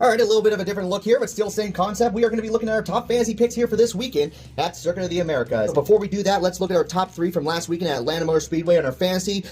All right, a little bit of a different look here, but still same concept. We are going to be looking at our top fantasy picks here for this weekend at Circuit of the Americas. Before we do that, let's look at our top three from last weekend at Atlanta Motor Speedway on our fantasy.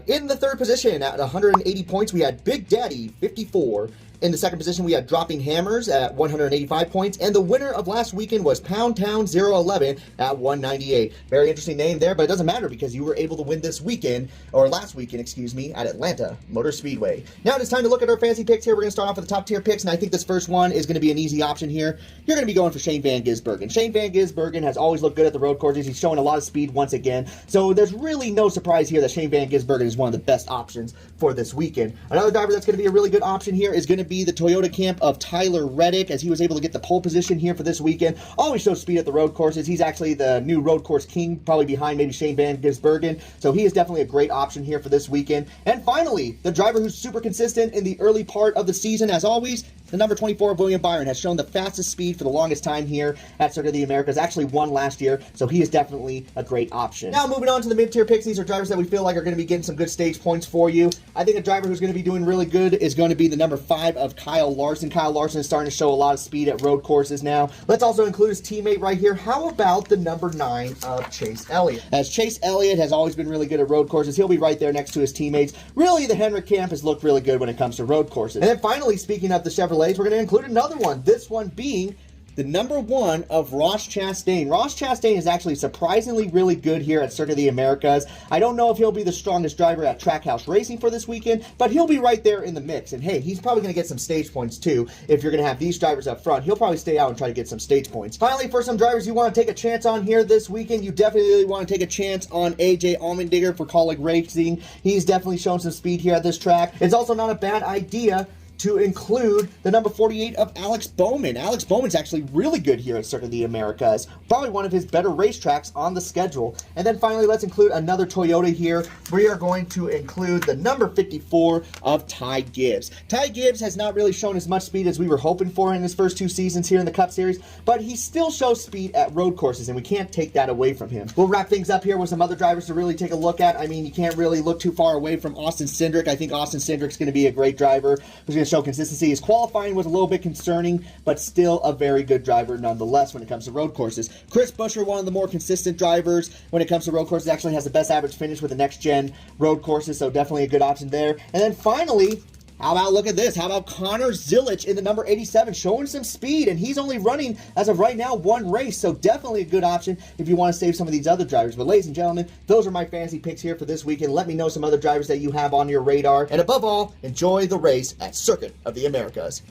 In the third position at 180 points, we had Big Daddy, 54. In the second position, we had Dropping Hammers at 185 points, and the winner of last weekend was Pound Town 011 at 198. Very interesting name there, but it doesn't matter because you were able to win this weekend, or last weekend, excuse me, at Atlanta Motor Speedway. Now it is time to look at our fantasy picks here. We're going to start off with the top tier picks, and I think this first one is going to be an easy option here. You're going to be going for Shane Van Gisbergen. Shane Van Gisbergen has always looked good at the road courses. He's showing a lot of speed once again, so there's really no surprise here that Shane Van Gisbergen is one of the best options for this weekend. Another driver that's going to be a really good option here is going to be the Toyota camp of Tyler Reddick, as he was able to get the pole position here for this weekend. Always shows speed at the road courses. He's actually the new road course king, probably behind maybe Shane Van Gisbergen, so he is definitely a great option here for this weekend. And finally, the driver who's super consistent in the early part of the season, as always, the number 24 of William Byron has shown the fastest speed for the longest time here at Circuit of the Americas. Actually won last year, so he is definitely a great option. Now moving on to the mid-tier picks, these are drivers that we feel like are going to be getting some good stage points for you. I think a driver who's going to be doing really good is going to be the number 5 of Kyle Larson. Kyle Larson is starting to show a lot of speed at road courses now. Let's also include his teammate right here. How about the number 9 of Chase Elliott? As Chase Elliott has always been really good at road courses, he'll be right there next to his teammates. Really, the Hendrick camp has looked really good when it comes to road courses. And then finally, speaking of the Chevrolets, we're going to include another one. This one being the number 1 of Ross Chastain. Ross Chastain is actually surprisingly really good here at Circuit of the Americas. I don't know if he'll be the strongest driver at Trackhouse Racing for this weekend, but he'll be right there in the mix. And hey, he's probably going to get some stage points too. If you're going to have these drivers up front, he'll probably stay out and try to get some stage points. Finally, for some drivers you want to take a chance on here this weekend, you definitely want to take a chance on AJ Allmendinger for Kaulig Racing. He's definitely shown some speed here at this track. It's also not a bad idea to include the number 48 of Alex Bowman. Alex Bowman's actually really good here at Circuit of the Americas. Probably one of his better racetracks on the schedule. And then finally, let's include another Toyota here. We are going to include the number 54 of Ty Gibbs. Ty Gibbs has not really shown as much speed as we were hoping for in his first 2 seasons here in the Cup Series, but he still shows speed at road courses, and we can't take that away from him. We'll wrap things up here with some other drivers to really take a look at. I mean, you can't really look too far away from Austin Cindric. I think Austin Cindric's going to be a great driver who's going to show consistency. His qualifying was a little bit concerning, but still a very good driver nonetheless when it comes to road courses. Chris Buescher, one of the more consistent drivers when it comes to road courses, actually has the best average finish with the next-gen road courses, so definitely a good option there. And then finally, how about, look at this, how about Connor Zilic in the number 87, showing some speed, and he's only running, as of right now, 1 race, so definitely a good option if you want to save some of these other drivers. But ladies and gentlemen, those are my fantasy picks here for this weekend. Let me know some other drivers that you have on your radar, and above all, enjoy the race at Circuit of the Americas.